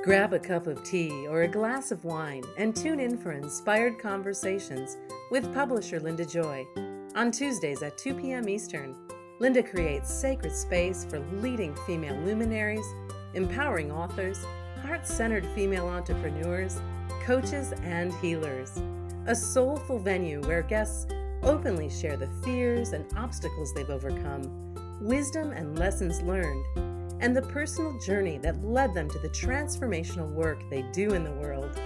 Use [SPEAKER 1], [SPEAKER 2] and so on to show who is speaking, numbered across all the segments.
[SPEAKER 1] Grab a cup of tea or a glass of wine and tune in for inspired conversations with publisher Linda Joy. On Tuesdays at 2 p.m. Eastern, Linda creates sacred space for leading female luminaries, empowering authors, heart-centered female entrepreneurs, coaches, and healers. A soulful venue where guests openly share the fears and obstacles they've overcome, wisdom and lessons learned, and the personal journey that led them to the transformational work they do in the world.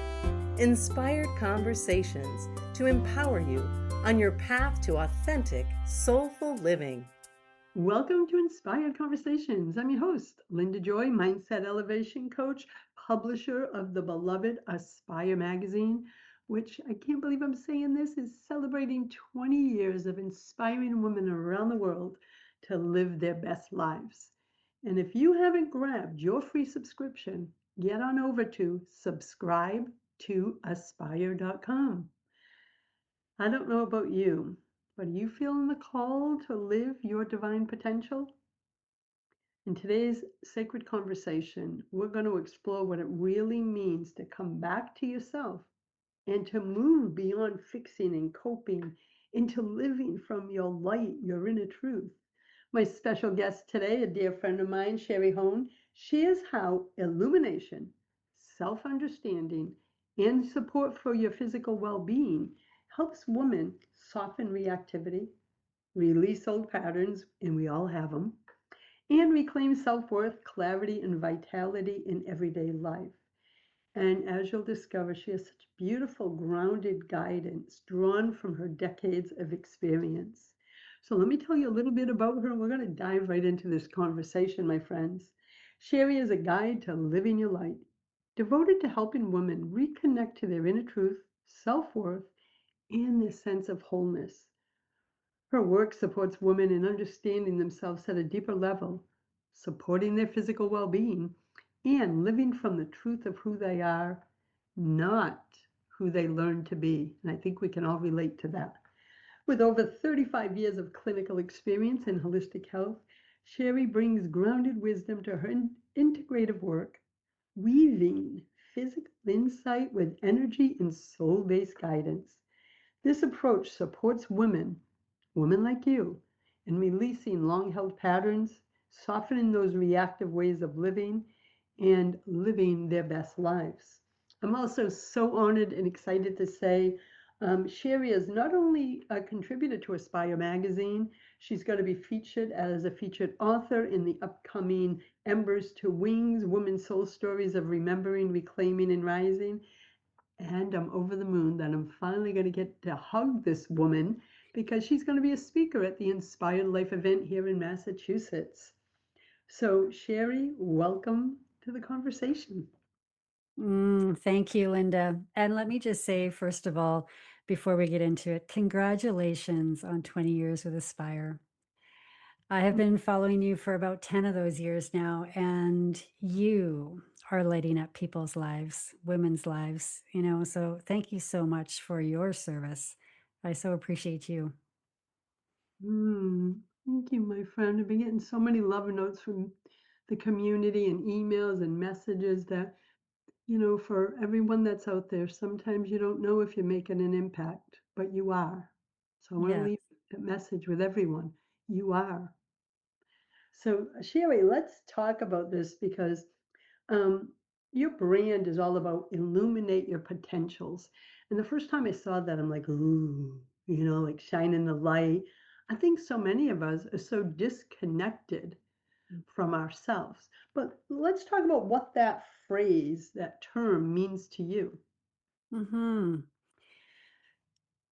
[SPEAKER 1] Inspired conversations to empower you on your path to authentic, soulful living.
[SPEAKER 2] Welcome to Inspired Conversations. I'm your host, Linda Joy, Mindset Elevation Coach, publisher of the beloved Aspire magazine, which I can't believe I'm saying this, is celebrating 20 years of inspiring women around the world to live their best lives. And if you haven't grabbed your free subscription, get on over to subscribe2aspire.com. I don't know about you, but are you feeling the call to live your divine potential? In today's sacred conversation, we're going to explore what it really means to come back to yourself and to move beyond fixing and coping into living from your light, your inner truth. My special guest today, a dear friend of mine, Sharie Hohn, shares how illumination, self-understanding, and support for your physical well-being helps women soften reactivity, release old patterns, and we all have them, and reclaim self-worth, clarity, and vitality in everyday life. And as you'll discover, she has such beautiful, grounded guidance drawn from her decades of experience. So let me tell you a little bit about her, and we're going to dive right into this conversation, my friends. Sharie is a guide to living your light, devoted to helping women reconnect to their inner truth, self-worth, and their sense of wholeness. Her work supports women in understanding themselves at a deeper level, supporting their physical well-being, and living from the truth of who they are, not who they learn to be. And I think we can all relate to that. With over 35 years of clinical experience in holistic health, Sharie brings grounded wisdom to her integrative work, weaving physical insight with energy and soul-based guidance. This approach supports women like you, in releasing long-held patterns, softening those reactive ways of living, and living their best lives. I'm also so honored and excited to say Sharie is not only a contributor to Aspire magazine, she's going to be featured as a featured author in the upcoming Embers to Wings, Women's Soul Stories of Remembering, Reclaiming, and Rising. And I'm over the moon that I'm finally going to get to hug this woman because she's going to be a speaker at the Inspired Life event here in Massachusetts. So, Sharie, welcome to the conversation.
[SPEAKER 3] Thank you, Linda. And let me just say, first of all, before we get into it, congratulations on 20 years with Aspire. I have been following you for about 10 of those years now, and you are lighting up people's lives, women's lives, so thank you so much for your service. I so appreciate you.
[SPEAKER 2] Thank you, my friend. I've been getting so many love notes from the community and emails and messages that, for everyone that's out there, sometimes you don't know if you're making an impact, but you are. So I want to
[SPEAKER 3] Yeah.
[SPEAKER 2] leave that message with everyone. You are. So, Sharie, let's talk about this because um, your brand is all about illuminate your potentials. And the first time I saw that, I'm like, ooh, like shining the light. I think so many of us are so disconnected from ourselves. But let's talk about what that phrase, that term means to you.
[SPEAKER 3] Hmm.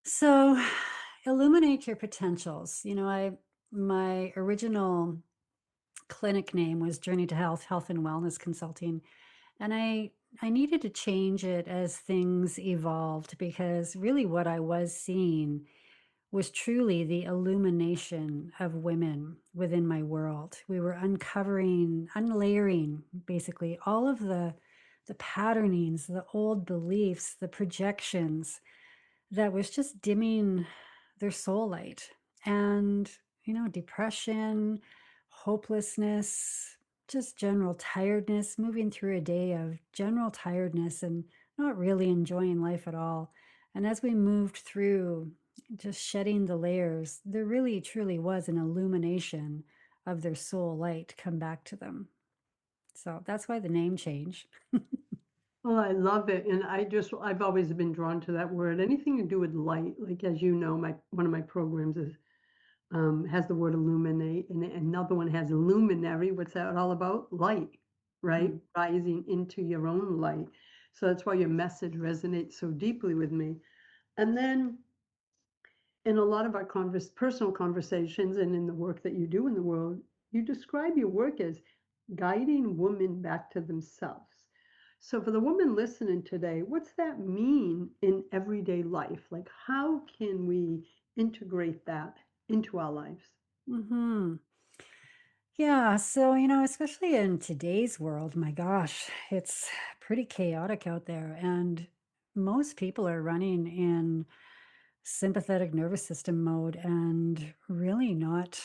[SPEAKER 3] So, illuminate your potentials. My original clinic name was Journey to Health, Health and Wellness Consulting. And I needed to change it as things evolved because really what I was seeing was truly the illumination of women within my world. We were uncovering, unlayering basically all of the patternings, the old beliefs, the projections that was just dimming their soul light. And, depression, hopelessness, just general tiredness, moving through a day of general tiredness and not really enjoying life at all. And as we moved through just shedding the layers, there really truly was an illumination of their soul light come back to them. So that's why the name change.
[SPEAKER 2] Well, I love it, and I've always been drawn to that word. Anything to do with light, like, as you know, my one of my programs has the word illuminate, and another one has luminary. What's that all about? Light, right?
[SPEAKER 3] Mm.
[SPEAKER 2] Rising into your own light. So that's why your message resonates so deeply with me. And then in a lot of our personal conversations and in the work that you do in the world, you describe your work as guiding women back to themselves. So, for the woman listening today, what's that mean in everyday life? Like, how can we integrate that into our lives?
[SPEAKER 3] Hmm. Yeah, so especially in today's world, my gosh, it's pretty chaotic out there, and most people are running in sympathetic nervous system mode and really not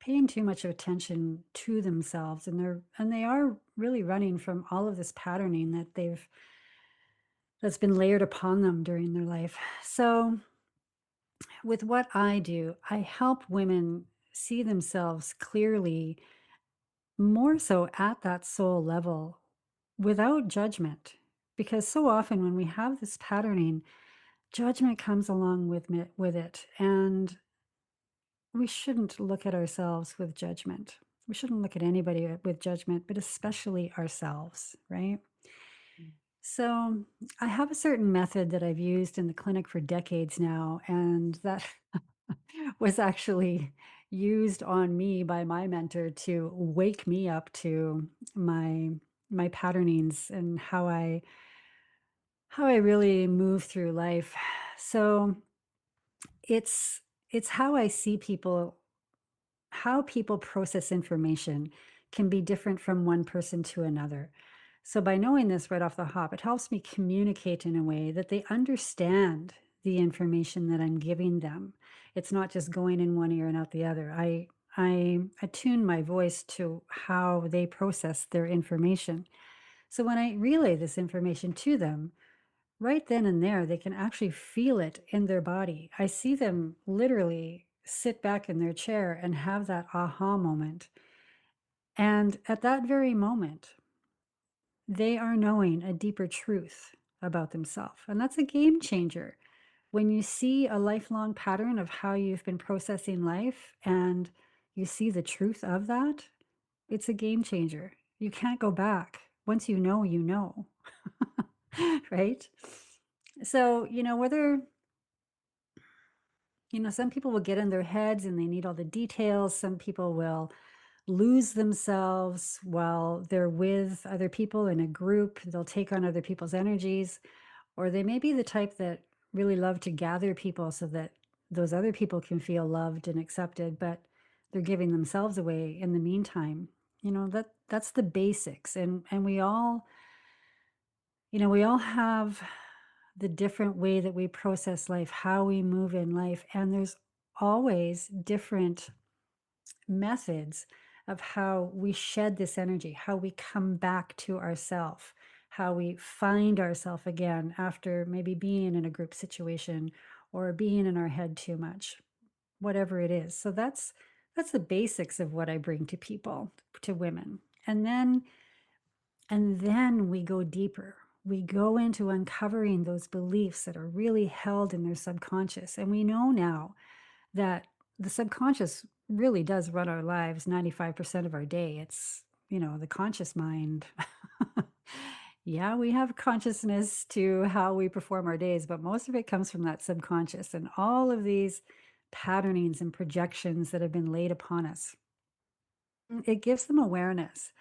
[SPEAKER 3] paying too much of attention to themselves, and they are really running from all of this patterning that's been layered upon them during their life. So with what I do, I help women see themselves clearly, more so at that soul level, without judgment. Because so often when we have this patterning, judgment comes along with it, and we shouldn't look at ourselves with judgment. We shouldn't look at anybody with judgment, but especially ourselves, right? So, I have a certain method that I've used in the clinic for decades now, and that was actually used on me by my mentor to wake me up to my my patternings and how I really move through life. So, it's it's how I see people, how people process information can be different from one person to another. So, by knowing this right off the hop, it helps me communicate in a way that they understand the information that I'm giving them. It's not just going in one ear and out the other. I attune my voice to how they process their information. So when I relay this information to them, right then and there, they can actually feel it in their body. I see them literally sit back in their chair and have that aha moment. And at that very moment, they are knowing a deeper truth about themselves. And that's a game changer. When you see a lifelong pattern of how you've been processing life and you see the truth of that, it's a game changer. You can't go back. Once you know, you know. Right? So, whether some people will get in their heads and they need all the details. Some people will lose themselves while they're with other people in a group. They'll take on other people's energies, or they may be the type that really love to gather people so that those other people can feel loved and accepted, but they're giving themselves away in the meantime. That's the basics. And we all have the different way that we process life, how we move in life. And there's always different methods of how we shed this energy, how we come back to ourself, how we find ourselves again after maybe being in a group situation or being in our head too much, whatever it is. So that's the basics of what I bring to people, to women. And then we go deeper. We go into uncovering those beliefs that are really held in their subconscious. And we know now that the subconscious really does run our lives 95% of our day. It's, the conscious mind. Yeah, we have consciousness to how we perform our days, but most of it comes from that subconscious and all of these patternings and projections that have been laid upon us. It gives them awareness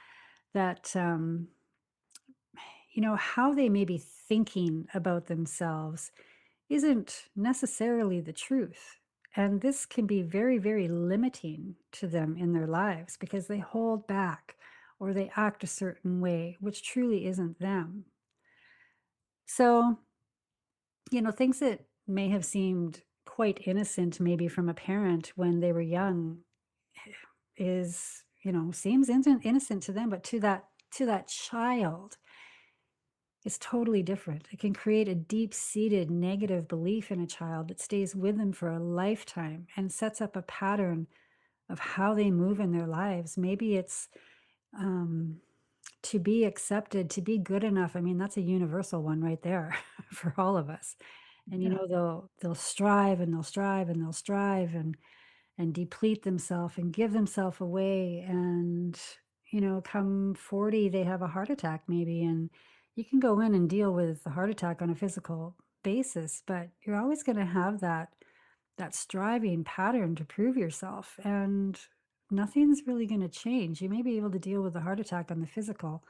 [SPEAKER 3] that how they may be thinking about themselves isn't necessarily the truth. And this can be very, very limiting to them in their lives because they hold back or they act a certain way, which truly isn't them. So, things that may have seemed quite innocent, maybe from a parent when they were young, is seems innocent to them, but to that child, it's totally different. It can create a deep-seated negative belief in a child that stays with them for a lifetime and sets up a pattern of how they move in their lives. Maybe it's um, to be accepted, to be good enough. I mean, that's a universal one right there for all of us. And
[SPEAKER 2] Yeah.
[SPEAKER 3] they'll strive and they'll strive and they'll strive and deplete themselves and give themselves away. And, come 40, they have a heart attack maybe. And you can go in and deal with the heart attack on a physical basis, but you're always going to have that striving pattern to prove yourself. And nothing's really going to change. You may be able to deal with the heart attack on the physical,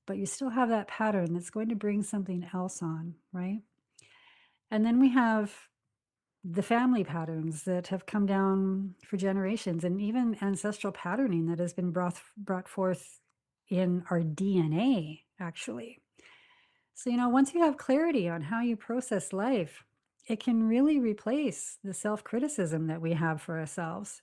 [SPEAKER 3] but you still have that pattern that's going to bring something else on, right? And then we have the family patterns that have come down for generations, and even ancestral patterning that has been brought forth in our DNA, actually. So, once you have clarity on how you process life, it can really replace the self-criticism that we have for ourselves.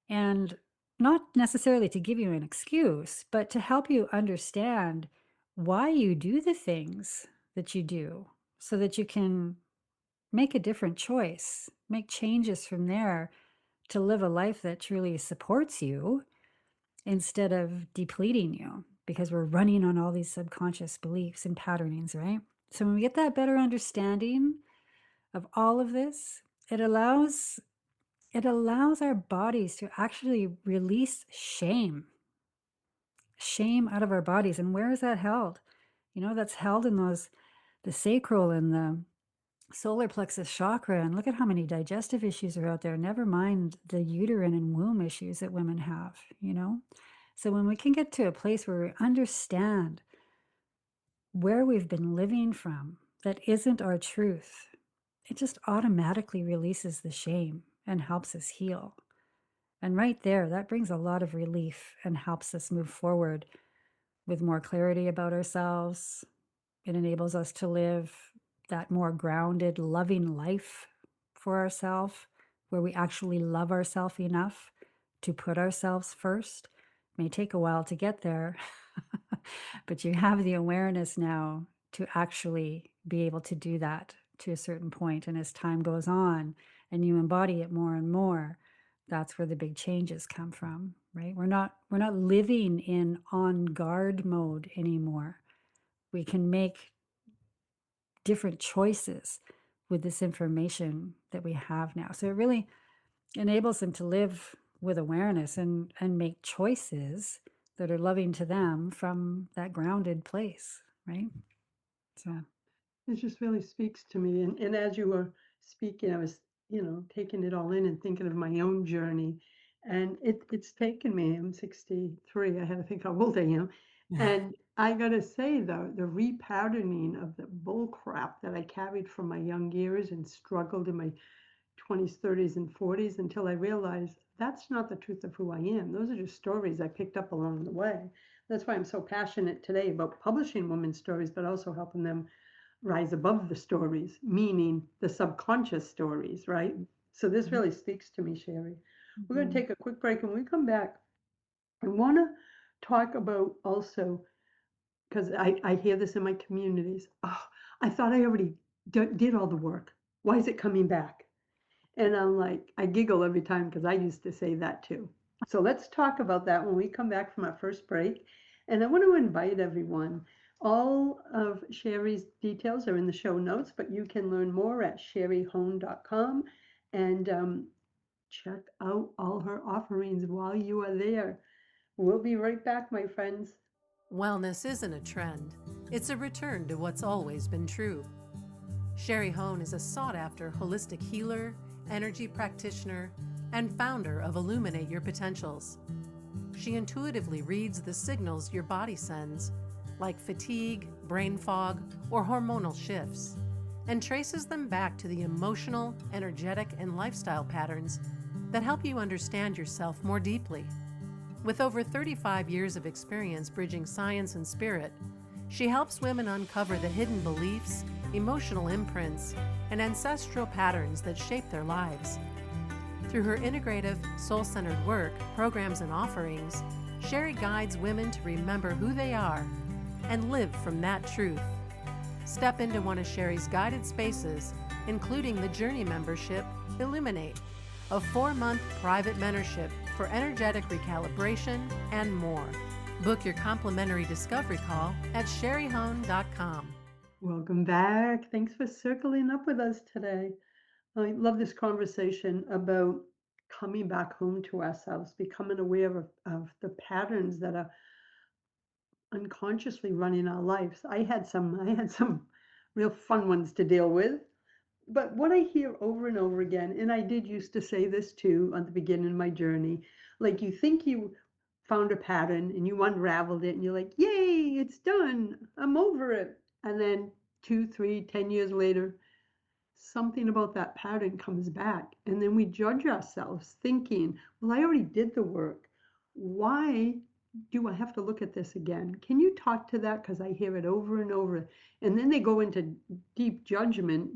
[SPEAKER 3] And not necessarily to give you an excuse, but to help you understand why you do the things that you do so that you can make a different choice, make changes from there to live a life that truly supports you instead of depleting you, because we're running on all these subconscious beliefs and patternings, right? So when we get that better understanding of all of this, it allows our bodies to actually release shame out of our bodies. And where is that held? That's held in the sacral and the solar plexus chakra. And look at how many digestive issues are out there, never mind the uterine and womb issues that women have. So when we can get to a place where we understand where we've been living from that isn't our truth, it just automatically releases the shame and helps us heal. And right there, that brings a lot of relief and helps us move forward with more clarity about ourselves. It enables us to live that more grounded, loving life for ourselves, where we actually love ourselves enough to put ourselves first. It may take a while to get there, but you have the awareness now to actually be able to do that to a certain point. And as time goes on and you embody it more and more, that's where the big changes come from, right? We're not living in on guard mode anymore. We can make different choices with this information that we have now. So it really enables them to live with awareness and make choices that are loving to them from that grounded place, right? So
[SPEAKER 2] It just really speaks to me. And as you were speaking, I was, taking it all in and thinking of my own journey. And it's taken me, I'm 63. I had to think how old I am. And I gotta say, the repatterning of the bull crap that I carried from my young years and struggled in my 20s, 30s, and 40s until I realized that's not the truth of who I am. Those are just stories I picked up along the way. That's why I'm so passionate today about publishing women's stories, but also helping them rise above the stories, meaning the subconscious stories, right? So this really speaks to me, Sharie. We're going to take a quick break. And when we come back, I want to talk about also, because I hear this in my communities. Oh, I thought I already did all the work. Why is it coming back? And I'm like, I giggle every time because I used to say that too. So let's talk about that when we come back from our first break. And I want to invite everyone. All of Sharie's details are in the show notes, but you can learn more at shariehohn.com and check out all her offerings while you are there. We'll be right back, my friends.
[SPEAKER 1] Wellness isn't a trend, it's a return to what's always been true. Sharie Hohn is a sought-after holistic healer, energy practitioner, and founder of Illuminate Your Potentials. She intuitively reads the signals your body sends, like fatigue, brain fog, or hormonal shifts, and traces them back to the emotional, energetic, and lifestyle patterns that help you understand yourself more deeply. With over 35 years of experience bridging science and spirit, she helps women uncover the hidden beliefs, emotional imprints, and ancestral patterns that shape their lives. Through her integrative, soul centered work, programs, and offerings, Sharie guides women to remember who they are and live from that truth. Step into one of Sharie's guided spaces, including the Journey membership, Illuminate, a 4-month private mentorship for energetic recalibration and more. Book your complimentary discovery call at shariehohn.com.
[SPEAKER 2] Welcome back. Thanks for circling up with us today. I love this conversation about coming back home to ourselves, becoming aware of the patterns that are unconsciously running our lives. I had some real fun ones to deal with. But what I hear over and over again, and I did used to say this too at the beginning of my journey, like you think you found a pattern and you unraveled it and you're like, yay, it's done. I'm over it. And then 2, 3, 10 years later, something about that pattern comes back. And then we judge ourselves thinking, well, I already did the work. Why do I have to look at this again? Can you talk to that? Because I hear it over and over. And then they go into deep judgment.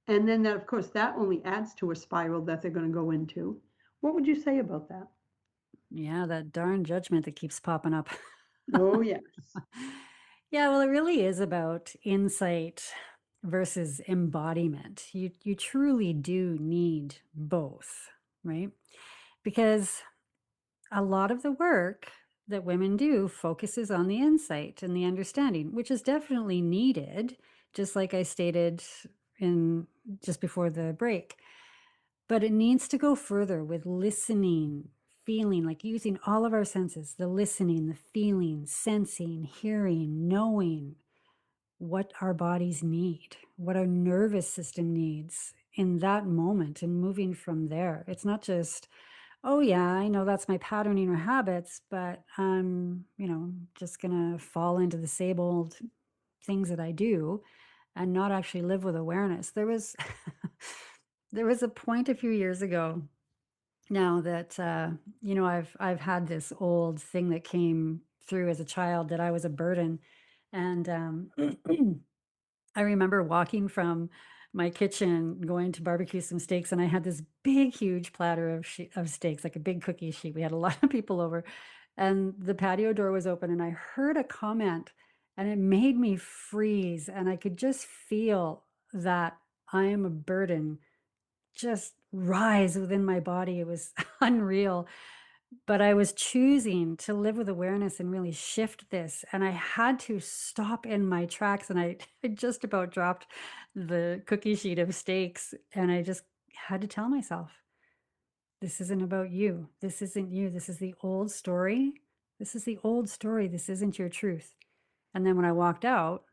[SPEAKER 2] And then that, of course, that only adds to a spiral that they're going to go into. What would you say about that?
[SPEAKER 3] Yeah, that darn judgment that keeps popping up.
[SPEAKER 2] Oh, yes.
[SPEAKER 3] Yeah, well, it really is about insight versus embodiment. You truly do need both, right? Because a lot of the work that women do focuses on the insight and the understanding, which is definitely needed, just like I stated in just before the break. But it needs to go further with listening, feeling, like using all of our senses, the listening, the feeling, sensing, hearing, knowing what our bodies need, what our nervous system needs in that moment, and moving from there. It's not just, oh yeah, I know that's my patterning or habits, but I'm, just gonna fall into the same old things that I do and not actually live with awareness. There was there was a point a few years ago now that I've had this old thing that came through as a child, that I was a burden. And I remember walking from my kitchen, going to barbecue some steaks, and I had this big, huge platter of steaks, like a big cookie sheet. We had a lot of people over, and the patio door was open, and I heard a comment, and it made me freeze. And I could just feel that I am a burden just rise within my body. It was unreal. But I was choosing to live with awareness and really shift this. And I had to stop in my tracks. And I, I just about dropped the cookie sheet of steaks. And I just had to tell myself, this isn't about you. This isn't you. This is the old story. This is the old story. This isn't your truth. And then when I walked out,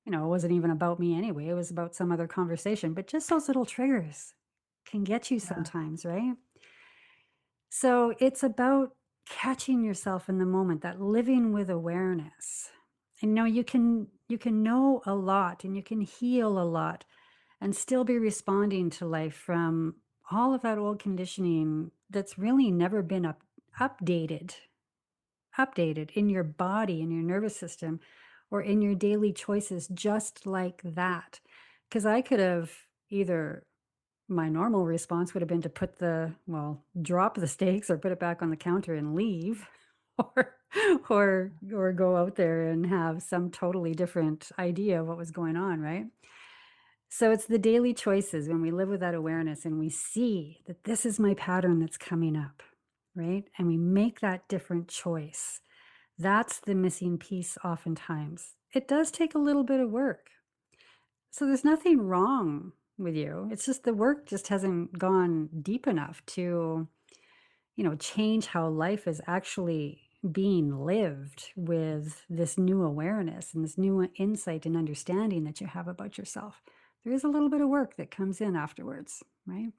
[SPEAKER 3] it wasn't even about me anyway. It was about some other conversation. But just those little triggers can get you
[SPEAKER 2] Yeah.
[SPEAKER 3] sometimes, right? So it's about catching yourself in the moment, that living with awareness. And you can know a lot and you can heal a lot and still be responding to life from all of that old conditioning that's really never been updated in your body, in your nervous system, or in your daily choices, just like that. Because I could have either, my normal response would have been to drop the steaks or put it back on the counter and leave, or or go out there and have some totally different idea of what was going on, right? So it's the daily choices when we live with that awareness and we see that this is my pattern that's coming up, right? And we make that different choice. That's the missing piece oftentimes. It does take a little bit of work. So there's nothing wrong with you. It's just the work just hasn't gone deep enough to, change how life is actually being lived with this new awareness and this new insight and understanding that you have about yourself. There is a little bit of work that comes in afterwards, right?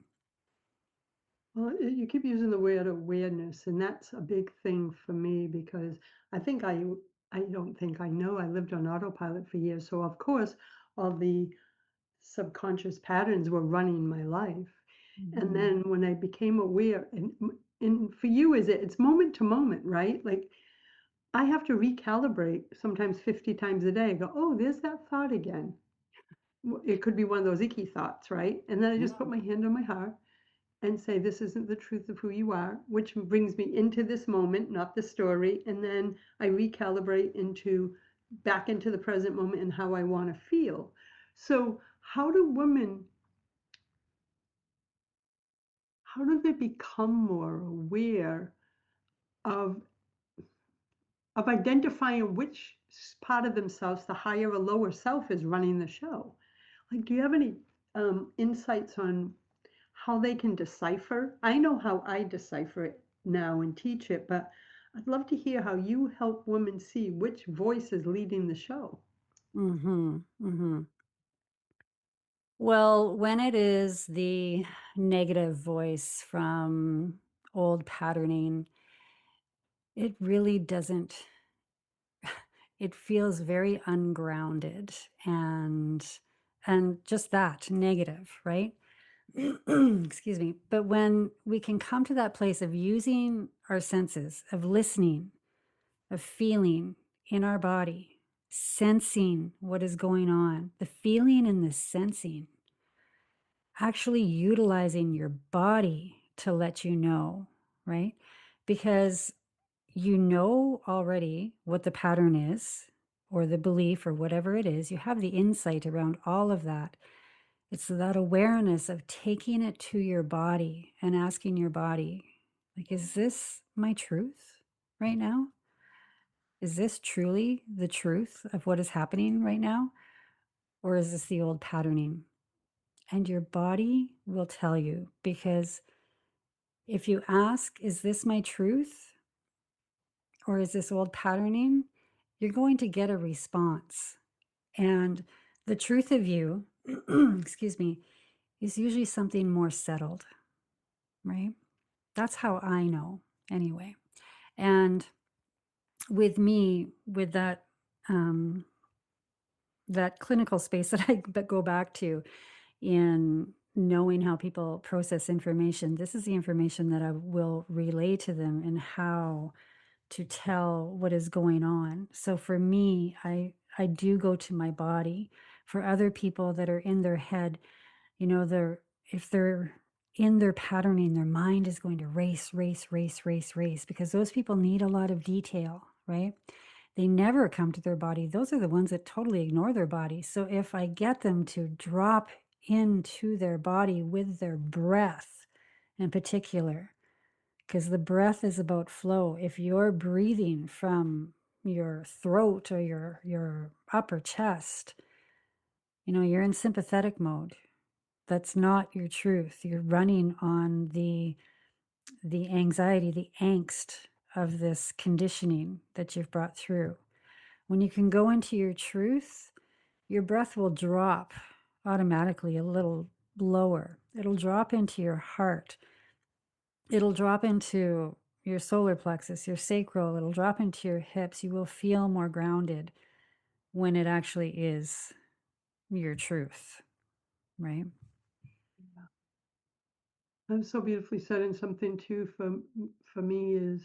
[SPEAKER 2] Well, you keep using the word awareness, and that's a big thing for me because I think I don't think I know. I lived on autopilot for years, so of course, all the subconscious patterns were running my life. And
[SPEAKER 3] Mhm.
[SPEAKER 2] then when I became aware, and for you, it's moment to moment, right? Like I have to recalibrate sometimes 50 times a day. I go, oh, there's that thought again. It could be one of those icky thoughts, right? And then I just put
[SPEAKER 3] Yeah.
[SPEAKER 2] my hand on my heart and say, this isn't the truth of who you are, which brings me into this moment, not the story. And then I recalibrate back into the present moment and how I want to feel. So how do they become more aware of identifying which part of themselves, the higher or lower self, is running the show? Like, do you have any insights on how they can decipher? I know how I decipher it now and teach it, but I'd love to hear how you help women see which voice is leading the show.
[SPEAKER 3] Mm-hmm. Mm-hmm. Well, when it is the negative voice from old patterning, it really doesn't, it feels very ungrounded and just that negative, right? Excuse me. But when we can come to that place of using our senses, of listening, of feeling in our body, sensing what is going on, the feeling and the sensing, actually utilizing your body to let you know, right? Because you know already what the pattern is or the belief or whatever it is. You have the insight around all of that. It's that awareness of taking it to your body and asking your body, like, is this my truth right now? Is this truly the truth of what is happening right now? Or is this the old patterning? And your body will tell you, because if you ask, is this my truth? Or is this old patterning? You're going to get a response. And the truth of you, excuse me, is usually something more settled, right? That's how I know anyway. And with me, with um, that clinical space that I go back to in knowing how people process information, this is the information that I will relay to them and how to tell what is going on. So for me, I do go to my body. For other people that are in their head, if they're in their patterning, their mind is going to race, race, race, race, race, because those people need a lot of detail, right? They never come to their body. Those are the ones that totally ignore their body. So if I get them to drop into their body with their breath in particular, because the breath is about flow. If you're breathing from your throat or your upper chest, you're in sympathetic mode. That's not your truth. You're running on the anxiety, the angst of this conditioning that you've brought through. When you can go into your truth, your breath will drop automatically a little lower. It'll drop into your heart. It'll drop into your solar plexus, your sacral. It'll drop into your hips. You will feel more grounded when it actually is your truth, right?
[SPEAKER 2] That's so beautifully said. And something too for me is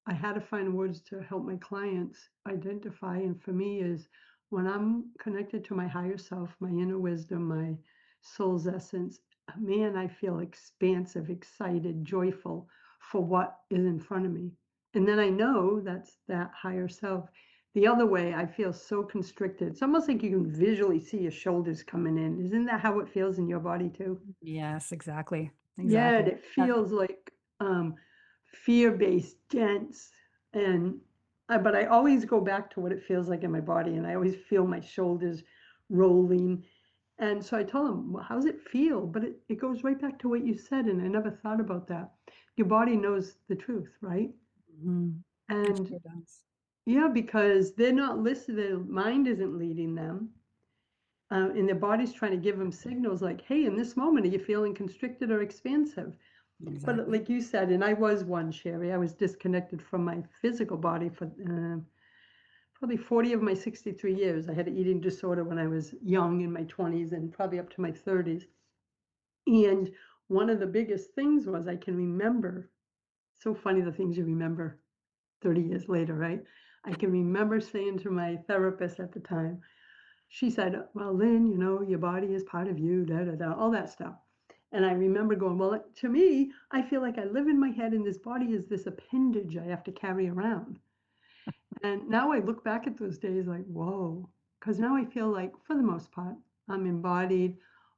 [SPEAKER 2] I had to find words to help my clients identify. And for me is when I'm connected to my higher self, my inner wisdom, my soul's essence, man, I feel expansive, excited, joyful for what is in front of me. And then I know that's that higher self. The other way, I feel so constricted. It's almost like you can visually see your shoulders coming in. Isn't that how it feels in your body too?
[SPEAKER 3] Yes, exactly.
[SPEAKER 2] Yeah, and
[SPEAKER 3] Exactly.
[SPEAKER 2] it feels like fear-based, dense, and but I always go back to what it feels like in my body, and I always feel my shoulders rolling. And so I told him, well, how's it feel? But it goes right back to what you said, and I never thought about that. Your body knows the truth, right?
[SPEAKER 3] Mhm. It
[SPEAKER 2] And
[SPEAKER 3] sure does.
[SPEAKER 2] yeah, because they're not listening, their mind isn't leading them. And their body's trying to give them signals like, hey, in this moment, are you feeling constricted or expansive? But
[SPEAKER 3] Exactly.
[SPEAKER 2] like you said, and I was one, Sharie, I was disconnected from my physical body for probably 40 of my 63 years. I had an eating disorder when I was young in my 20s and probably up to my 30s. And one of the biggest things was I can remember, so funny the things you remember 30 years later, right? I can remember saying to my therapist at the time, she said, well, Lynn, your body is part of you, da, da, da, all that stuff. And I remember going, well, to me, I feel like I live in my head and this body is this appendage I have to carry around. And now I look back at those days like, whoa, because now I feel like, for the most part, I'm embodied.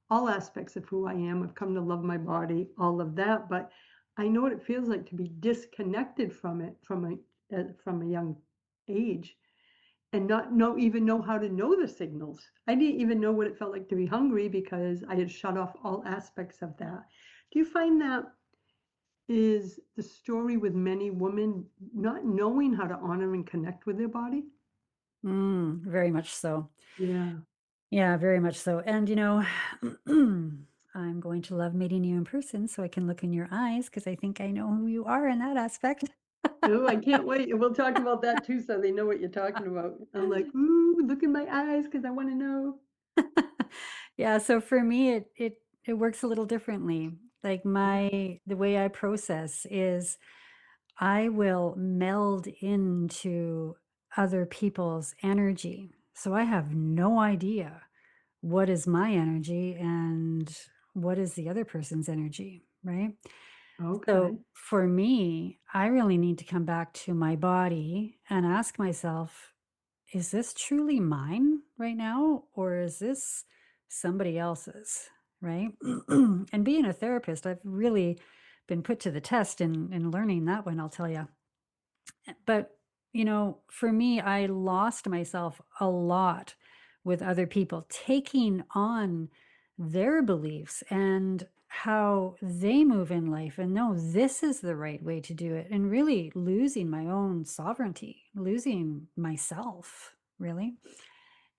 [SPEAKER 2] All aspects of who I am. I've come to love my body, all of that. But I know what it feels like to be disconnected from it from a young age and not even know how to know the signals. I didn't even know what it felt like to be hungry because I had shut off all aspects of that. Do you find that is the story with many women not knowing how to honor and connect with their body?
[SPEAKER 3] Very much so.
[SPEAKER 2] Yeah.
[SPEAKER 3] Yeah, very much so. And, I'm going to love meeting you in person so I can look in your eyes because I think I know who you are in that aspect.
[SPEAKER 2] Oh, I can't wait. And we'll talk about that too so they know what you're talking about. I'm like, ooh, look in my eyes because I want to know.
[SPEAKER 3] Yeah, so for me, it works a little differently. Like
[SPEAKER 2] Yeah.
[SPEAKER 3] the way I process is I will meld into other people's energy. So I have no idea what is my energy and what is the other person's energy, right? So
[SPEAKER 2] Okay.
[SPEAKER 3] for me, I really need to come back to my body and ask myself, is this truly mine right now? Or is this somebody else's? Right. And being a therapist, I've really been put to the test in learning that one, I'll tell you. But, for me, I lost myself a lot with other people, taking on their beliefs and how they move in life and no, this is the right way to do it. And really losing my own sovereignty, losing myself, really.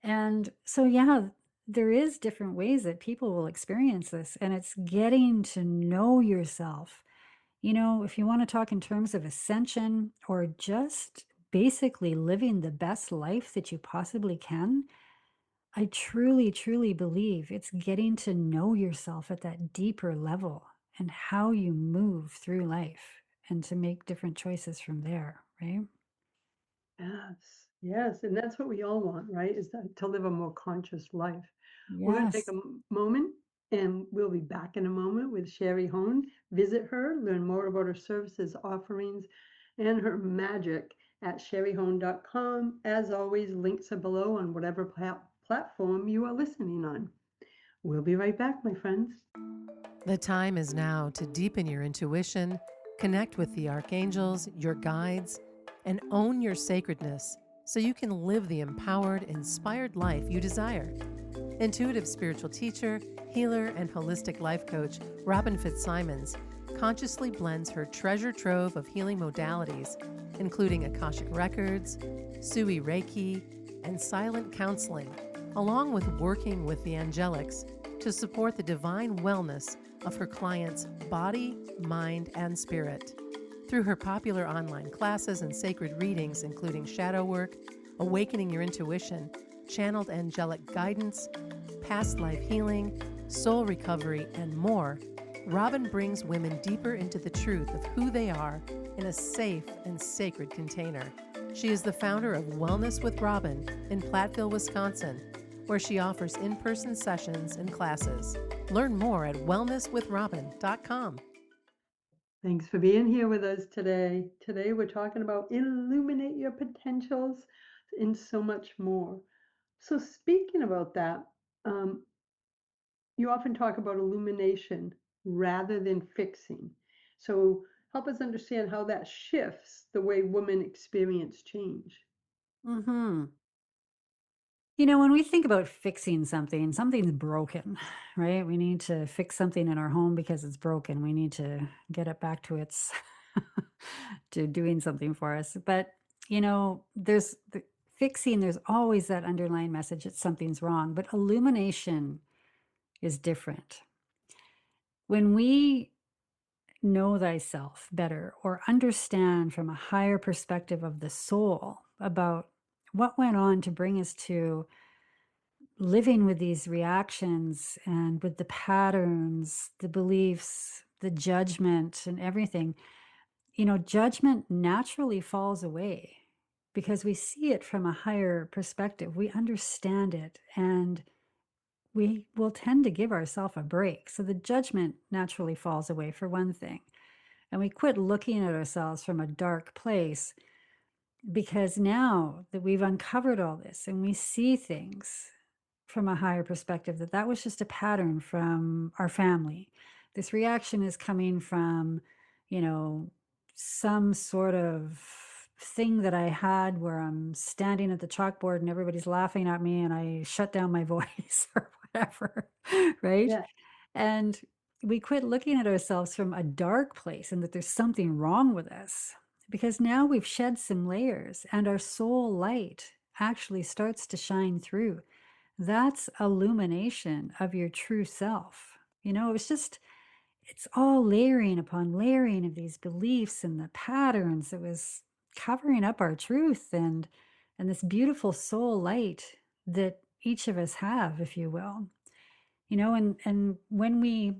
[SPEAKER 3] And so, yeah, there is different ways that people will experience this. And it's getting to know yourself. If you want to talk in terms of ascension or just basically living the best life that you possibly can, I truly, truly believe it's getting to know yourself at that deeper level and how you move through life and to make different choices from there, right?
[SPEAKER 2] Yes. Yes. And that's what we all want, right? Is that to live a more conscious life. We're going to take
[SPEAKER 3] Yes.
[SPEAKER 2] a moment and we'll be back in a moment with Sharie Hohn. Visit her, learn more about her services, offerings, and her magic at shariehohn.com. As always, links are below on whatever platform you are listening on. We'll be right back, my friends.
[SPEAKER 1] The time is now to deepen your intuition, connect with the archangels, your guides, and own your sacredness so you can live the empowered, inspired life you desire. Intuitive spiritual teacher, healer, and holistic life coach Robin Fitzsimons consciously blends her treasure trove of healing modalities, including Akashic Records, Sui Reiki, and silent counseling, along with working with the angelics to support the divine wellness of her clients' body, mind, and spirit. Through her popular online classes and sacred readings, including shadow work, awakening your intuition, channeled angelic guidance, past life healing, soul recovery, and more, Robin brings women deeper into the truth of who they are in a safe and sacred container. She is the founder of Wellness with Robin in Platteville, Wisconsin, where she offers in-person sessions and classes. Learn more at wellnesswithrobin.com.
[SPEAKER 2] Thanks for being here with us today. Today we're talking about illuminate your potentials and so much more. So speaking about that, um, you often talk about illumination rather than fixing. So help us understand how that shifts the way women experience change.
[SPEAKER 3] Hmm. When we think about fixing something, something's broken, right? We need to fix something in our home because it's broken. We need to get it back to its to doing something for us. But there's the fixing, there's always that underlying message that something's wrong. But illumination is different. When we know thyself better or understand from a higher perspective of the soul about what went on to bring us to living with these reactions and with the patterns, the beliefs, the judgment, and everything, judgment naturally falls away because we see it from a higher perspective. We understand it and we will tend to give ourselves a break. So the judgment naturally falls away, for one thing. And we quit looking at ourselves from a dark place, because now that we've uncovered all this and we see things from a higher perspective, that was just a pattern from our family. This reaction is coming from, you know, some sort of thing that I had where I'm standing at the chalkboard and everybody's laughing at me and I shut down my voice or whatever, right?
[SPEAKER 2] Yeah.
[SPEAKER 3] And we quit looking at ourselves from a dark place and that there's something wrong with us, because now we've shed some layers and our soul light actually starts to shine through. That's illumination of your true self. It's all layering upon layering of these beliefs and the patterns that was covering up our truth, and this beautiful soul light that each of us have, if you will. And when we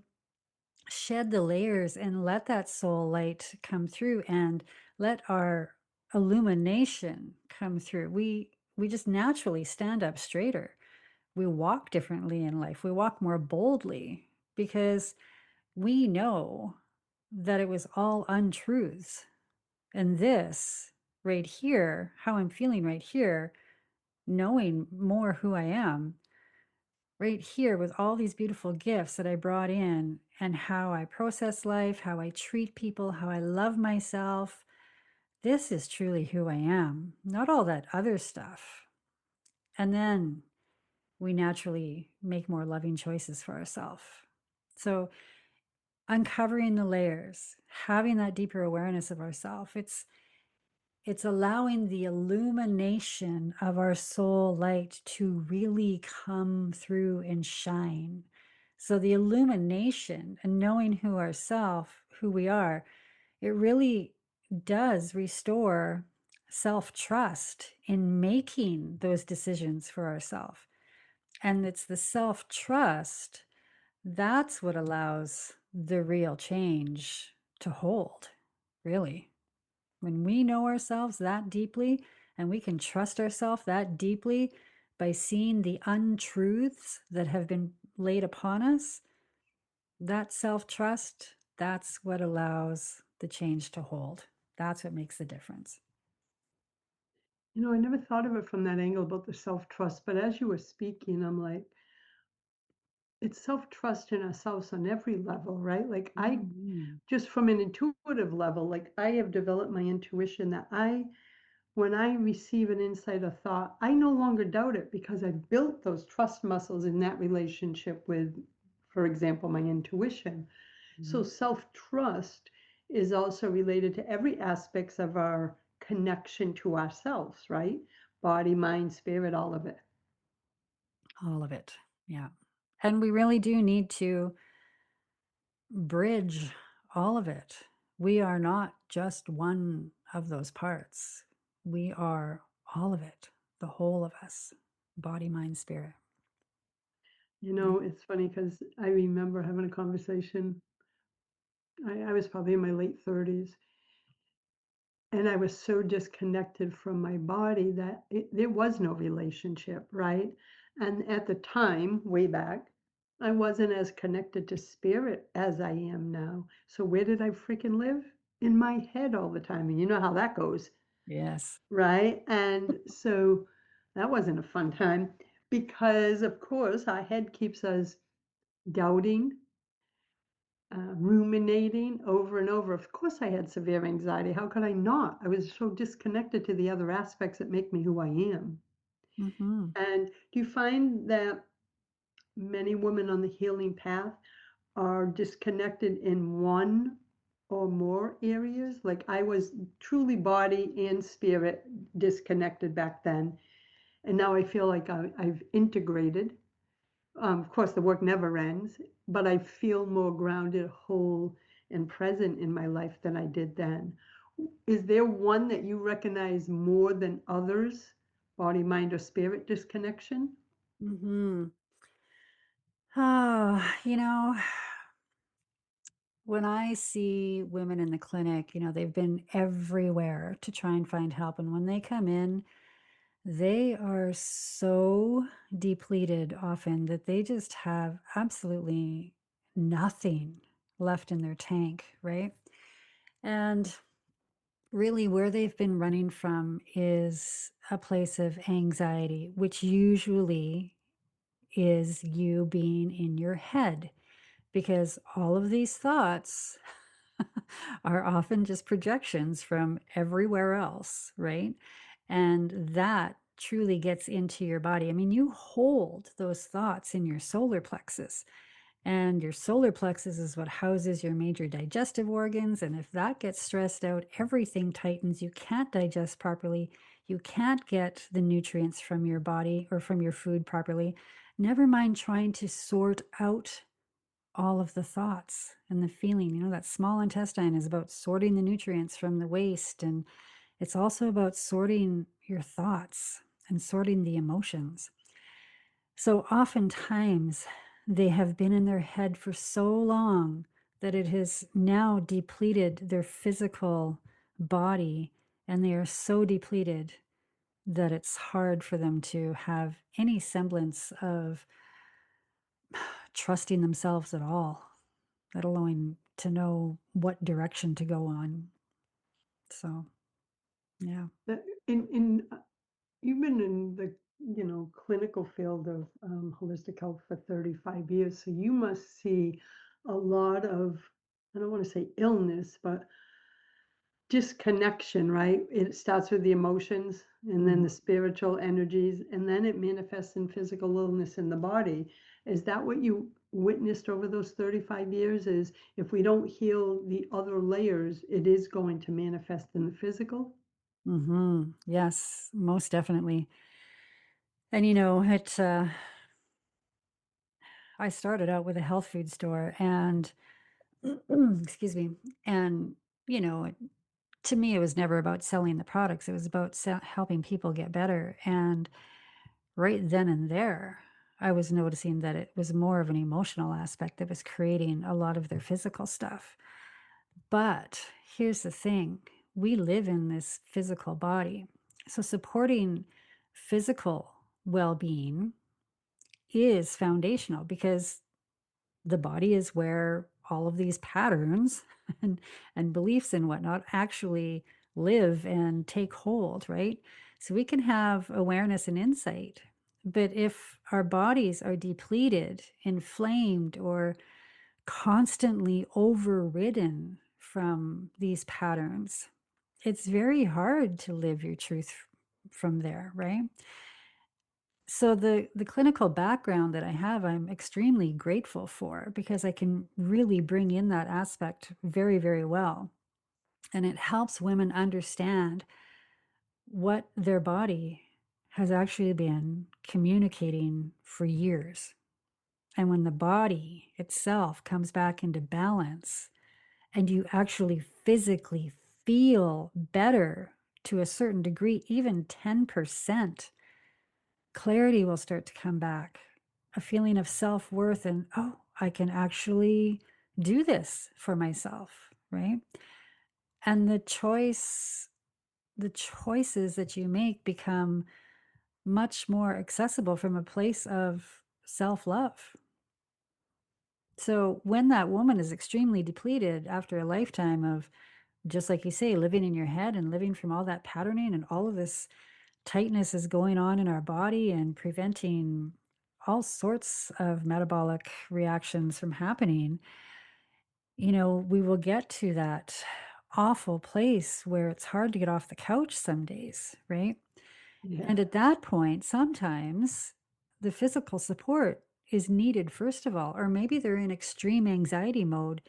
[SPEAKER 3] shed the layers and let that soul light come through and let our illumination come through, we just naturally stand up straighter. We walk differently in life. We walk more boldly because we know that it was all untruths. And this right here, how I'm feeling right here, knowing more who I am right here with all these beautiful gifts that I brought in, and how I process life, how I treat people, how I love myself. This is truly who I am, not all that other stuff. And then we naturally make more loving choices for ourselves. So, uncovering the layers, having that deeper awareness of ourselves, it's allowing the illumination of our soul light to really come through and shine. So the illumination and knowing who we are, it really does restore self-trust in making those decisions for ourselves. And it's the self-trust that's what allows the real change to hold, really. When we know ourselves that deeply and we can trust ourselves that deeply by seeing the untruths that have been laid upon us, that self-trust, that's what allows the change to hold. That's what makes the difference.
[SPEAKER 2] I never thought of it from that angle about the self-trust, but as you were speaking, I'm like, it's self-trust in ourselves on every level, right? Like
[SPEAKER 3] Mhm.
[SPEAKER 2] just from an intuitive level, like I have developed my intuition that when I receive an insight or thought, I no longer doubt it because I've built those trust muscles in that relationship with, for example, my intuition. So
[SPEAKER 3] Mhm.
[SPEAKER 2] self-trust is also related to every aspects of our connection to ourselves, right? Body, mind, spirit, all of it.
[SPEAKER 3] All of it. Yeah. And we really do need to bridge all of it. We are not just one of those parts. We are all of it, the whole of us, body, mind, spirit. Yeah.
[SPEAKER 2] It's funny because I remember having a conversation. I was probably in my late 30s, and I was so disconnected from my body that there was no relationship, right? And at the time, way back, I wasn't as connected to spirit as I am now. So where did I freaking live? In my head all the time. And you know how that goes,
[SPEAKER 3] Yes.
[SPEAKER 2] right? And so that wasn't a fun time because, of course, our head keeps us doubting, ruminating over and over. Of course, I had severe anxiety. How could I not? I was so disconnected to the other aspects that make me who I am.
[SPEAKER 3] Hmm.
[SPEAKER 2] And do you find that many women on the healing path are disconnected in one or more areas? Like I was truly body and spirit disconnected back then. And now I feel like I've integrated. Of course, the work never ends, but I feel more grounded, whole, and present in my life than I did then. Is there one that you recognize more than others? Body, mind, or spirit disconnection?
[SPEAKER 3] Hmm. Oh, when I see women in the clinic, they've been everywhere to try and find help. And when they come in, they are so depleted often that they just have absolutely nothing left in their tank, right? And really, where they've been running from is a place of anxiety, which usually is you being in your head, because all of these thoughts are often just projections from everywhere else, right? And that truly gets into your body. I mean, you hold those thoughts in your solar plexus, and your solar plexus is what houses your major digestive organs. And if that gets stressed out, everything tightens. You can't digest properly. You can't get the nutrients from your body or from your food properly. Never mind trying to sort out all of the thoughts and the feeling. You know, that small intestine is about sorting the nutrients from the waste. And it's also about sorting your thoughts and sorting the emotions. So oftentimes they have been in their head for so long that it has now depleted their physical body, and they are so depleted that it's hard for them to have any semblance of trusting themselves at all, let alone to know what direction to go on. So, yeah.
[SPEAKER 2] In you've been in the clinical field of holistic health for 35 years, so you must see a lot of, I don't want to say illness, but disconnection, right? It starts with the emotions and then the spiritual energies, and then it manifests in physical illness in the body. Is that what you witnessed over those 35 years? Is if we don't heal the other layers, it is going to manifest in the physical?
[SPEAKER 3] Yes, most definitely. And you know, I started out with a health food store, and excuse me, and you know, to me, it was never about selling the products. It was about helping people get better. And right then and there, I was noticing that it was more of an emotional aspect that was creating a lot of their physical stuff. But here's the thing, we live in this physical body. So supporting physical well being is foundational, because the body is where all of these patterns and, and beliefs and whatnot actually live and take hold, right? So we can have awareness and insight. But if our bodies are depleted, inflamed, or constantly overridden from these patterns, it's very hard to live your truth from there, right? So the clinical background that I have, I'm extremely grateful for, because I can really bring in that aspect very, very well. And it helps women understand what their body has actually been communicating for years. And when the body itself comes back into balance and you actually physically feel better to a certain degree, even 10%, clarity will start to come back, a feeling of self-worth, and, oh, I can actually do this for myself, right? And the choices that you make become much more accessible from a place of self-love. So when that woman is extremely depleted after a lifetime of, just like you say, living in your head and living from all that patterning, and all of this tightness is going on in our body and preventing all sorts of metabolic reactions from happening, you know, we will get to that awful place where it's hard to get off the couch some days, right?
[SPEAKER 2] Yeah.
[SPEAKER 3] And at that point, sometimes the physical support is needed, first of all, or maybe they're in extreme anxiety mode,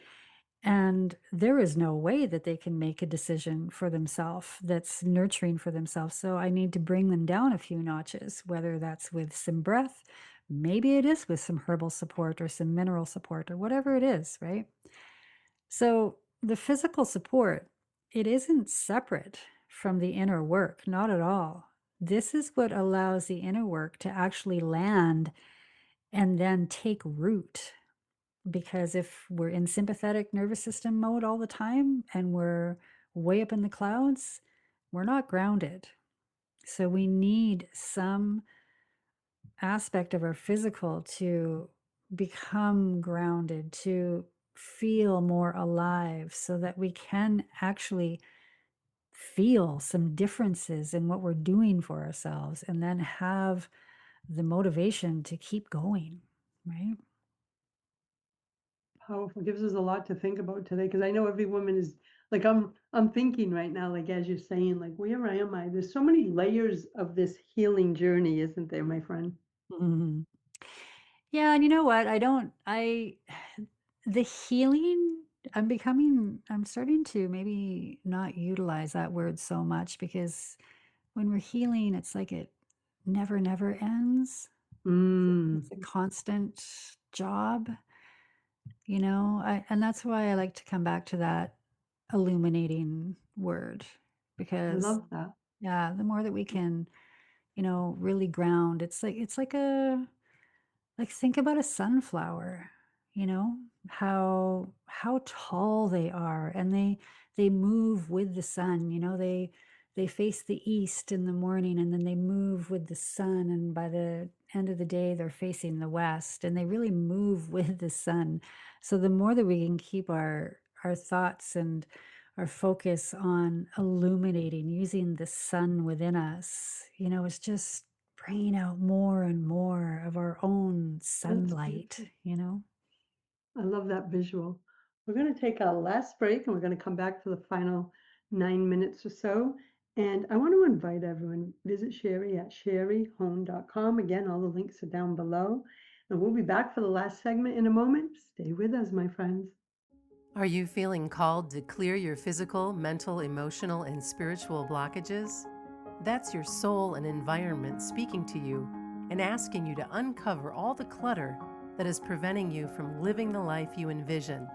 [SPEAKER 3] and there is no way that they can make a decision for themselves that's nurturing for themselves. So I need to bring them down a few notches, whether that's with some breath, maybe it is with some herbal support or some mineral support or whatever it is, right? So the physical support, it isn't separate from the inner work, not at all. This is what allows the inner work to actually land and then take root. Because if we're in sympathetic nervous system mode all the time and we're way up in the clouds, we're not grounded. So we need some aspect of our physical to become grounded, to feel more alive, so that we can actually feel some differences in what we're doing for ourselves and then have the motivation to keep going, right?
[SPEAKER 2] Powerful. Gives us a lot to think about today because I know every woman is like I'm thinking right now, like as you're saying, like where am I? There's so many layers of this healing journey, isn't there, my friend?
[SPEAKER 3] Mhm. Yeah, and you know what? The healing, I'm starting to maybe not utilize that word so much, because when we're healing, it's like it never ends.
[SPEAKER 2] Mm,
[SPEAKER 3] It's a constant job, you know? And that's why I like to come back to that illuminating word,
[SPEAKER 2] I
[SPEAKER 3] because
[SPEAKER 2] love that.
[SPEAKER 3] yeah, the more that we can, really ground, it's like think about a sunflower, you know, how tall they are, and they move with the sun, they face the east in the morning, and then they move with the sun, and by the end of the day they're facing the west, and they really move with the sun. So the more that we can keep our thoughts and our focus on illuminating, using the sun within us, it's just bringing out more and more of our own
[SPEAKER 2] That's
[SPEAKER 3] sunlight,
[SPEAKER 2] beautiful.
[SPEAKER 3] you know?
[SPEAKER 2] I love that visual. We're going to take our last break and we're going to come back for the final 9 minutes or so. And I want to invite everyone, visit Sharie at shariehohn.com. Again, all the links are down below. And we'll be back for the last segment in a moment. Stay with us, my friends.
[SPEAKER 1] Are you feeling called to clear your physical, mental, emotional, and spiritual blockages? That's your soul and environment speaking to you and asking you to uncover all the clutter that is preventing you from living the life you envision.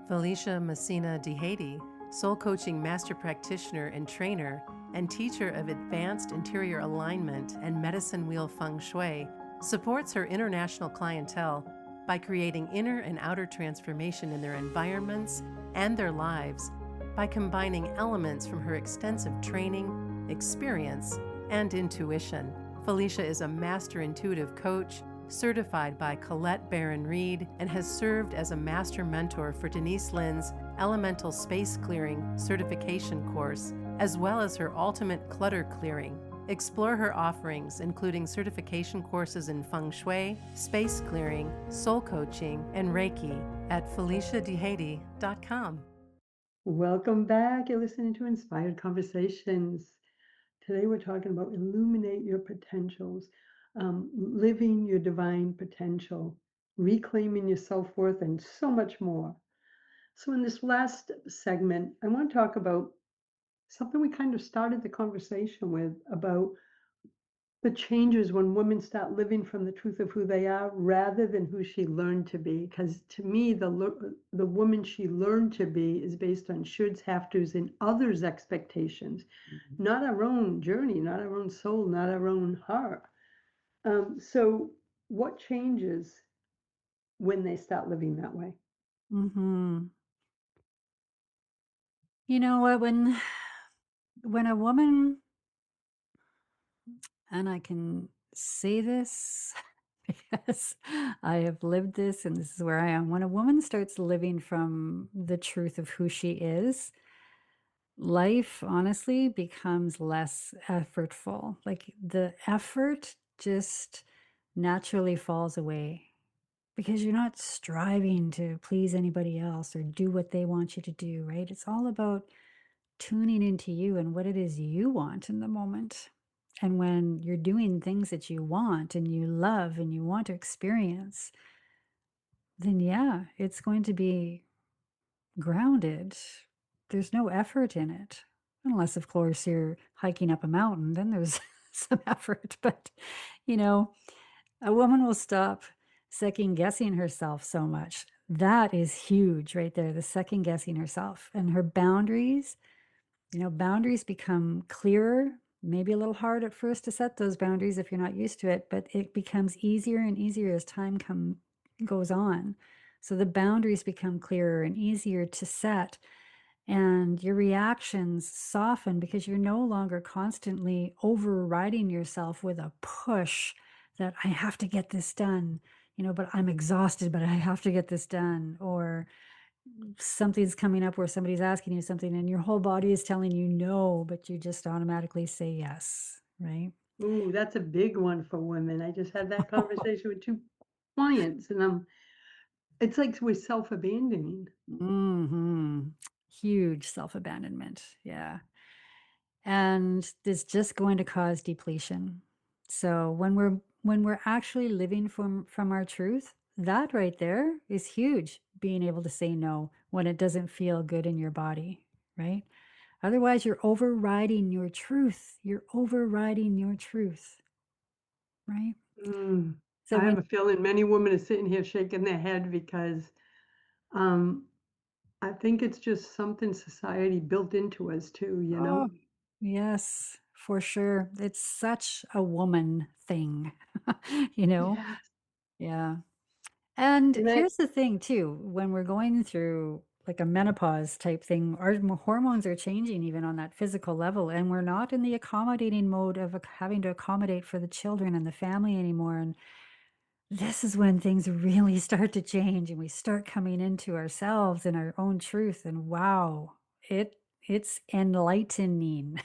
[SPEAKER 1] Felicia Messina DeHady, soul coaching master practitioner and trainer, and teacher of advanced interior alignment and medicine wheel feng shui, supports her international clientele by creating inner and outer transformation in their environments and their lives by combining elements from her extensive training, experience, and intuition. Felicia is a master intuitive coach, certified by Colette Baron Reed, and has served as a master mentor for Denise Linn's Elemental Space Clearing certification course, as well as her Ultimate Clutter Clearing. Explore her offerings, including certification courses in Feng Shui, space clearing, soul coaching, and Reiki at FeliciaDeHady.com.
[SPEAKER 2] Welcome back. You're listening to Inspired Conversations. Today we're talking about illuminate your potentials, living your divine potential, reclaiming your self-worth, and so much more. So in this last segment, I want to talk about something we kind of started the conversation with about the changes when women start living from the truth of who they are rather than who she learned to be. Because to me, the woman she learned to be is based on shoulds, have tos, and others' expectations, not our own journey, not our own soul, not our own heart. So, what changes when they start living that way?
[SPEAKER 3] Hmm. You know what? When a woman, and I can say this because I have lived this and this is where I am. When a woman starts living from the truth of who she is, life honestly becomes less effortful. Like the effort just naturally falls away, because you're not striving to please anybody else or do what they want you to do, right? It's all about tuning into you and what it is you want in the moment. And when you're doing things that you want and you love and you want to experience, then yeah, it's going to be grounded. There's no effort in it. Unless, of course, you're hiking up a mountain, then there's some effort. But, you know, a woman will stop second guessing herself so much. That is huge right there, the second guessing herself. And her boundaries, boundaries become clearer, maybe a little hard at first to set those boundaries if you're not used to it, but it becomes easier and easier as time goes on. So the boundaries become clearer and easier to set. and your reactions soften because you're no longer constantly overriding yourself with a push that I have to get this done, but I'm exhausted, but I have to get this done. Or something's coming up where somebody's asking you something and your whole body is telling you no, but you just automatically say yes, right?
[SPEAKER 2] Ooh, that's a big one for women. I just had that conversation with 2 clients, and it's like we're self-abandoning.
[SPEAKER 3] Huge self abandonment. Yeah. And it's just going to cause depletion. So when we're actually living from our truth, that right there is huge, being able to say no when it doesn't feel good in your body, right? Otherwise, you're overriding your truth. You're overriding your truth, right?
[SPEAKER 2] Mm.
[SPEAKER 3] So
[SPEAKER 2] I
[SPEAKER 3] when
[SPEAKER 2] have a feeling many women are sitting here shaking their head because, um, I think it's just something society built into us too, you
[SPEAKER 3] oh,
[SPEAKER 2] know?
[SPEAKER 3] yes, for sure. It's such a woman thing, you know?
[SPEAKER 2] Yes.
[SPEAKER 3] Yeah. And
[SPEAKER 2] And I
[SPEAKER 3] here's the thing too, when we're going through like a menopause type thing, our hormones are changing even on that physical level, and we're not in the accommodating mode of having to accommodate for the children and the family anymore. And this is when things really start to change and we start coming into ourselves and our own truth. And wow, it's enlightening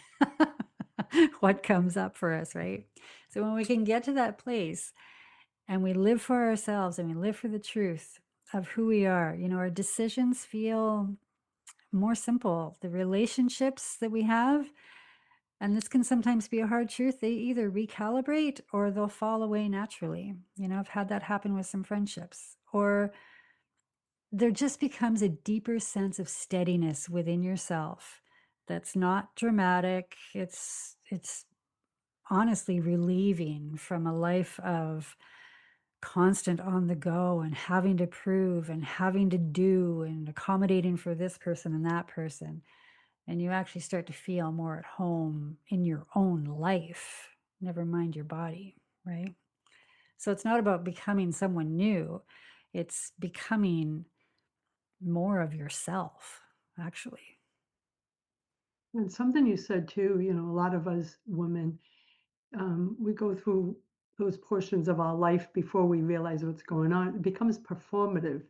[SPEAKER 3] what comes up for us, right? So when we can get to that place and we live for ourselves and we live for the truth of who we are, our decisions feel more simple. The relationships that we have, and this can sometimes be a hard truth, they either recalibrate or they'll fall away naturally. I've had that happen with some friendships. Or there just becomes a deeper sense of steadiness within yourself that's not dramatic. It's honestly relieving from a life of constant on the go and having to prove and having to do and accommodating for this person and that person. And you actually start to feel more at home in your own life, never mind your body, right? So it's not about becoming someone new, it's becoming more of yourself, actually.
[SPEAKER 2] and something you said too, a lot of us women, we go through those portions of our life before we realize what's going on. It becomes performative.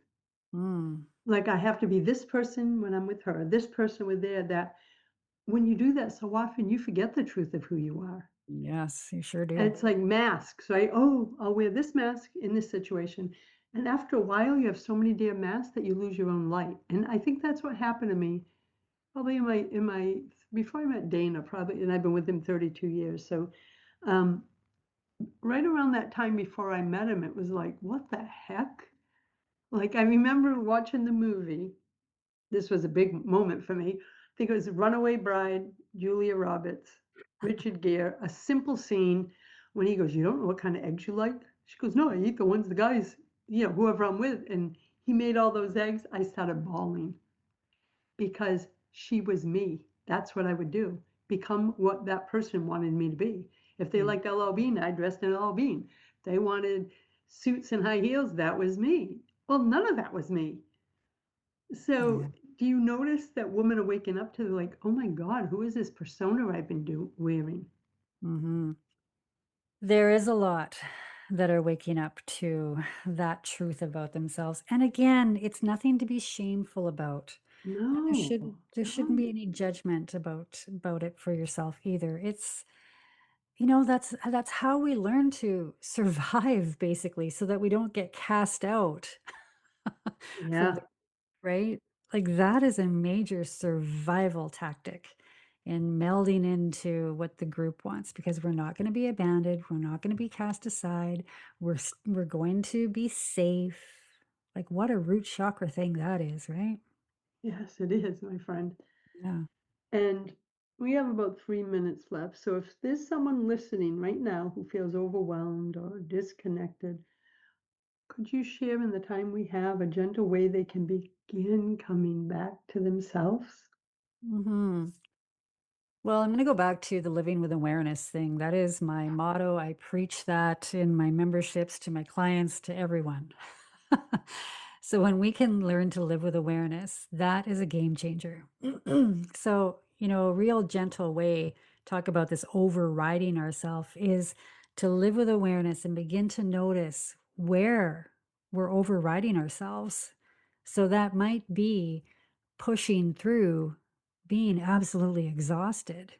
[SPEAKER 3] Mm,
[SPEAKER 2] Like, I have to be this person when I'm with her, this person with there, that. When you do that so often, you forget the truth of who you are.
[SPEAKER 3] yes, you sure
[SPEAKER 2] And
[SPEAKER 3] do.
[SPEAKER 2] it's like masks, right? Oh, I'll wear this mask in this situation. And after a while, you have so many damn masks that you lose your own light. And I think that's what happened to me probably in my before I met Dana, probably, and I've been with him 32 years. So um, right around that time before I met him, it was like, what the heck? Like, I remember watching the movie. This was a big moment for me. I think it was Runaway Bride, Julia Roberts, Richard Gere, a simple scene when he goes, "You don't know what kind of eggs you like?" She goes, "No, I eat the ones the guys, whoever I'm with." And he made all those eggs. I started bawling because she was me. That's what I would do. Become what that person wanted me to be. If they
[SPEAKER 3] Mm,
[SPEAKER 2] liked LL Bean, I dressed in LL Bean. If they wanted suits and high heels, that was me. Well, none of that was me. So,
[SPEAKER 3] yeah.
[SPEAKER 2] do you notice that women are waking up to like, "Oh my God, who is this persona I've been wearing?"
[SPEAKER 3] Hmm. There is a lot that are waking up to that truth about themselves. And again, it's nothing to be shameful about. And there
[SPEAKER 2] No,
[SPEAKER 3] shouldn't there shouldn't
[SPEAKER 2] no.
[SPEAKER 3] be any judgment about it for yourself either. It's that's how we learn to survive basically so that we don't get cast out from
[SPEAKER 2] Yeah,
[SPEAKER 3] the right? Like that is a major survival tactic in melding into what the group wants because we're not going to be abandoned, we're not going to be cast aside, we're going to be safe. Like what a root chakra thing that is, right?
[SPEAKER 2] yes, it is, my friend.
[SPEAKER 3] Yeah.
[SPEAKER 2] And we have about 3 minutes left. So, if there's someone listening right now who feels overwhelmed or disconnected, could you share in the time we have a gentle way they can begin coming back to themselves?
[SPEAKER 3] Mhm. Well, I'm going to go back to the living with awareness thing. That is my motto. I preach that in my memberships to my clients, to everyone. So when we can learn to live with awareness, that is a game changer. So, a real gentle way, talk about this overriding ourselves, is to live with awareness and begin to notice where we're overriding ourselves. So that might be pushing through being absolutely exhausted.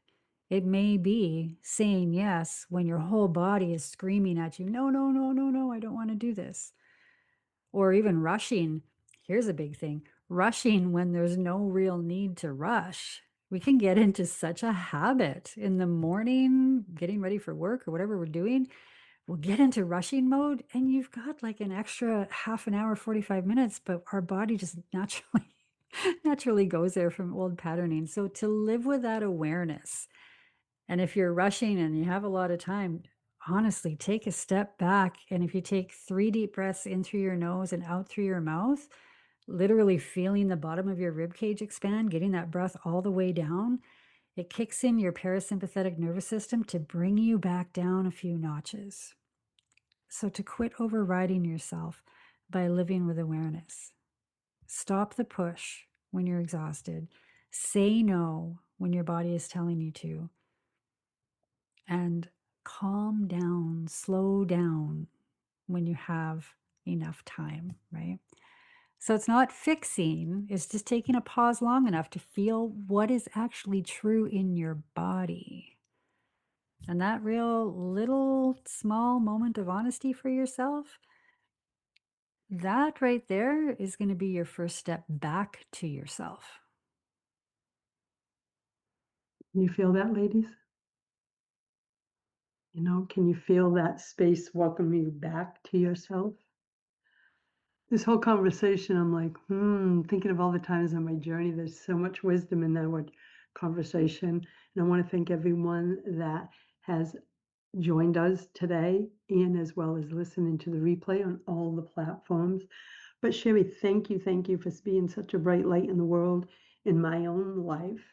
[SPEAKER 3] It may be saying yes when your whole body is screaming at you, no, no, no, no, no, I don't want to do this. Or even rushing. Here's a big thing, rushing when there's no real need to rush. We can get into such a habit in the morning, getting ready for work or whatever we're doing. We'll get into rushing mode and you've got like an extra half an hour, 45 minutes, but our body just naturally goes there from old patterning. So to live with that awareness, and if you're rushing and you have a lot of time, honestly, take a step back. And if you take 3 deep breaths in through your nose and out through your mouth, literally feeling the bottom of your rib cage expand, getting that breath all the way down, it kicks in your parasympathetic nervous system to bring you back down a few notches. So to quit overriding yourself by living with awareness. Stop the push when you're exhausted. Say no when your body is telling you to. And calm down, slow down when you have enough time, right? So it's not fixing, it's just taking a pause long enough to feel what is actually true in your body. And that real little small moment of honesty for yourself, that right there is going to be your first step back to yourself.
[SPEAKER 2] Can you feel that, ladies? Can you feel that space welcoming you back to yourself? This whole conversation, I'm like, thinking of all the times on my journey. There's so much wisdom in that word conversation. And I want to thank everyone that has joined us today and as well as listening to the replay on all the platforms. But Sharie, thank you for being such a bright light in the world, in my own life,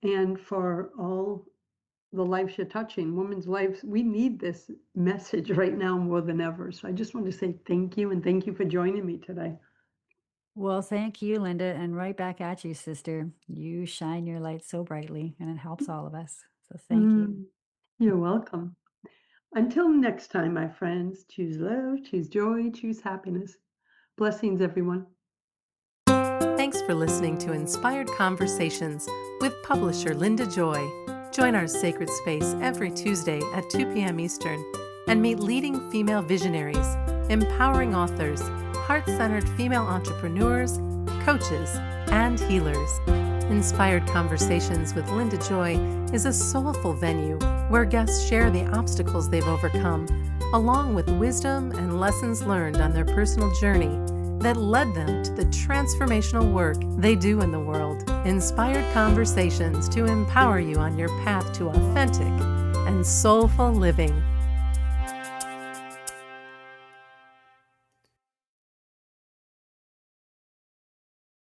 [SPEAKER 2] and for all the lives you're touching, women's lives. We need this message right now more than ever. So I just want to say thank you, and thank you for joining me today.
[SPEAKER 3] Well, thank you, Linda, and right back at you, sister. You shine your light so brightly, and it helps all of us. So thank you.
[SPEAKER 2] You're welcome. Until next time, my friends, choose love, choose joy, choose happiness. Blessings, everyone.
[SPEAKER 1] Thanks for listening to Inspired Conversations with publisher Linda Joy. Join our sacred space every Tuesday at 2 p.m. Eastern and meet leading female visionaries, empowering authors, heart-centered female entrepreneurs, coaches, and healers. Inspired Conversations with Linda Joy is a soulful venue where guests share the obstacles they've overcome, along with wisdom and lessons learned on their personal journey that led them to the transformational work they do in the world. Inspired Conversations to empower you on your path to authentic and soulful living.